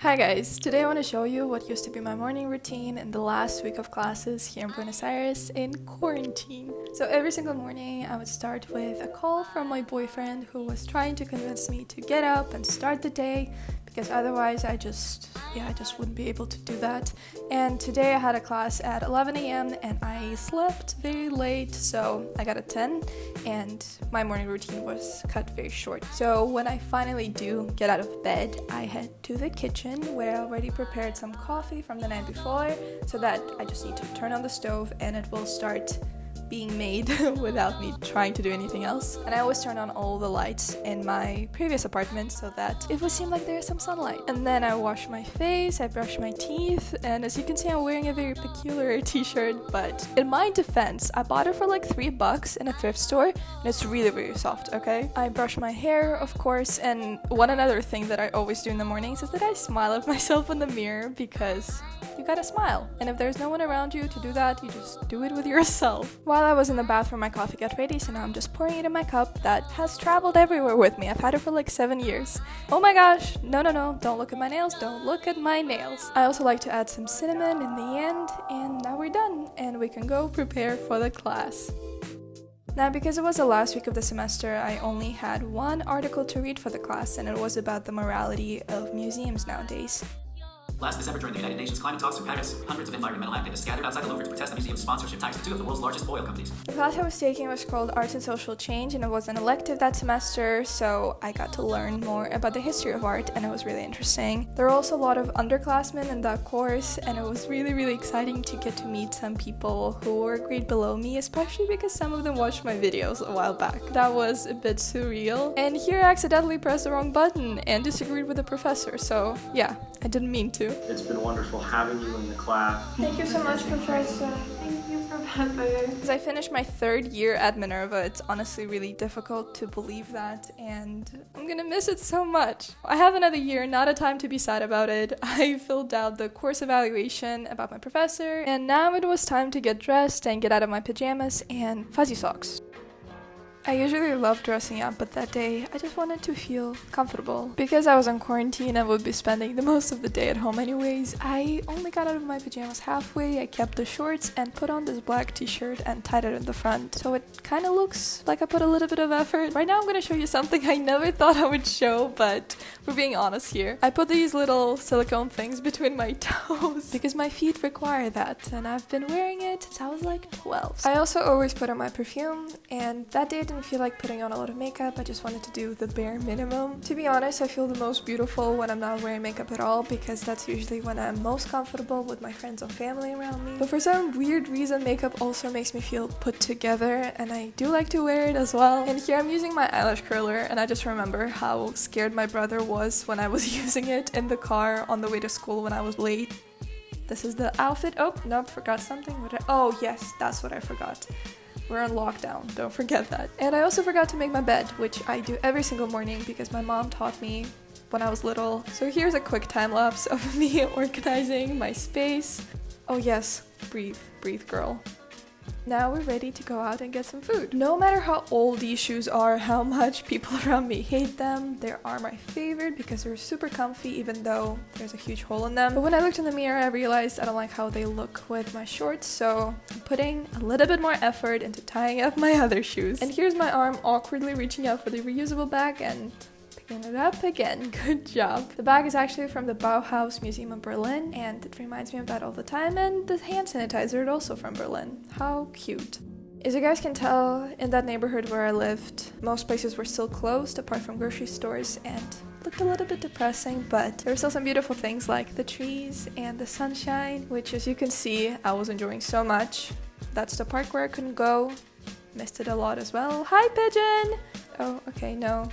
Hi guys, today I want to show you what used to be my morning routine in the last week of classes here in Buenos Aires in quarantine. So every single morning I would start with a call from my boyfriend who was trying to convince me to get up and start the day because otherwise I just wouldn't be able to do that. And today I had a class at 11 a.m. and I slept very late, so I got a 10 and my morning routine was cut very short. So when I finally do get out of bed, I head to the kitchen where I already prepared some coffee from the night before so that I just need to turn on the stove and it will start being made without me trying to do anything else. And I always turn on all the lights in my previous apartment so that it would seem like there's some sunlight. And then I wash my face, I brush my teeth, and as you can see I'm wearing a very peculiar t-shirt, but in my defense, I bought it for like $3 in a thrift store and it's really soft, okay? I brush my hair, of course, and one another thing that I always do in the mornings is that I smile at myself in the mirror because you gotta smile. And if there's no one around you to do that, you just do it with yourself. While I was in the bathroom, my coffee got ready, so now I'm just pouring it in my cup that has traveled everywhere with me. I've had it for like 7 years. Oh my gosh, no, don't look at my nails, don't look at my nails. I also like to add some cinnamon in the end, and now we're done, and we can go prepare for the class. Now, because it was the last week of the semester, I only had one article to read for the class, and it was about the morality of museums nowadays. Last December, during the United Nations climate talks in Paris, hundreds of environmental activists scattered outside the Louvre to protest the museum's sponsorship ties to two of the world's largest oil companies. The class I was taking was called Arts and Social Change, and it was an elective that semester, so I got to learn more about the history of art, and it was really interesting. There were also a lot of underclassmen in that course, and it was really exciting to get to meet some people who were a grade below me, especially because some of them watched my videos a while back. That was a bit surreal. And here I accidentally pressed the wrong button and disagreed with the professor, so yeah, I didn't mean to. It's been wonderful having you in the class. Thank you so much, Professor. Thank you, Professor. As I finished my third year at Minerva, it's honestly really difficult to believe that, and I'm gonna miss it so much. I have another year, not a time to be sad about it. I filled out the course evaluation about my professor, and now it was time to get dressed and get out of my pajamas and fuzzy socks. I usually love dressing up, but that day I just wanted to feel comfortable. Because I was on quarantine and would be spending the most of the day at home anyways, I only got out of my pajamas halfway. I kept the shorts and put on this black t-shirt and tied it in the front. So it kind of looks like I put a little bit of effort. Right now I'm gonna show you something I never thought I would show, but we're being honest here. I put these little silicone things between my toes because my feet require that, and I've been wearing it since I was like 12. I also always put on my perfume, and that day I didn't feel like putting on a lot of makeup. I just wanted to do the bare minimum. To be honest, I feel the most beautiful when I'm not wearing makeup at all because that's usually when I'm most comfortable with my friends and family around me. But for some weird reason, makeup also makes me feel put together, and I do like to wear it as well. And here I'm using my eyelash curler, and I just remember how scared my brother was when I was using it in the car on the way to school when I was late. This is the outfit. Oh, nope, forgot something. Oh yes, that's what I forgot. We're on lockdown, don't forget that. And I also forgot to make my bed, which I do every single morning because my mom taught me when I was little. So here's a quick time lapse of me organizing my space. Oh yes, breathe girl. Now we're ready to go out and get some food. No matter how old these shoes are, how much people around me hate them, they are my favorite because they're super comfy even though there's a huge hole in them. But when I looked in the mirror, I realized I don't like how they look with my shorts, so I'm putting a little bit more effort into tying up my other shoes. And here's my arm awkwardly reaching out for the reusable bag and picking it up again. Good job. The bag is actually from the Bauhaus Museum of Berlin, and it reminds me of that all the time, and the hand sanitizer is also from Berlin. How cute. As you guys can tell, in that neighborhood where I lived, most places were still closed apart from grocery stores, and looked a little bit depressing, but there were still some beautiful things like the trees and the sunshine, which as you can see, I was enjoying so much. That's the park where I couldn't go. Missed it a lot as well. Hi, Pigeon! Oh, okay, no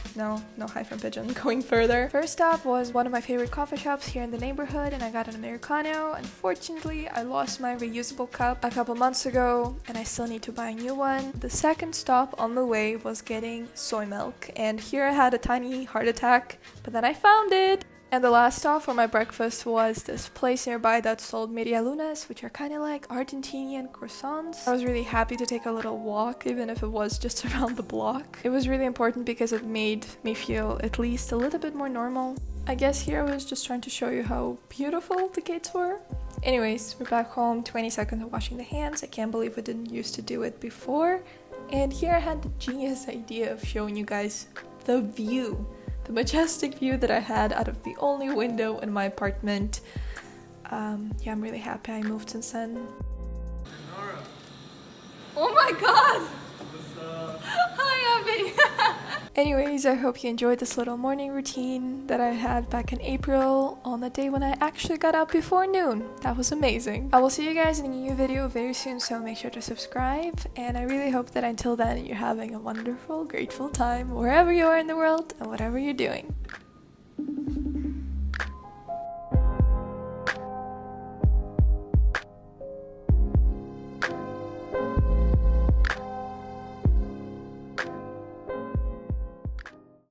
hi from Pigeon. Going further. First stop was one of my favorite coffee shops here in the neighborhood, and I got an Americano. Unfortunately, I lost my reusable cup a couple months ago, and I still need to buy a new one. The second stop on the way was getting soy milk, and here I had a tiny heart attack, but then I found it! And the last stop for my breakfast was this place nearby that sold medialunas, which are kind of like Argentinian croissants. I was really happy to take a little walk, even if it was just around the block. It was really important because it made me feel at least a little bit more normal. I guess here I was just trying to show you how beautiful the gates were. Anyways, we're back home, 20 seconds of washing the hands. I can't believe I didn't used to do it before. And here I had the genius idea of showing you guys the view, the majestic view that I had out of the only window in my apartment. Yeah, I'm really happy I moved since then. Dinara, Oh my god! what's up? Hi, Abby! Anyways, I hope you enjoyed this little morning routine that I had back in April on the day when I actually got up before noon. That was amazing. I will see you guys in a new video very soon, so make sure to subscribe. And I really hope that until then you're having a wonderful, grateful time wherever you are in the world and whatever you're doing.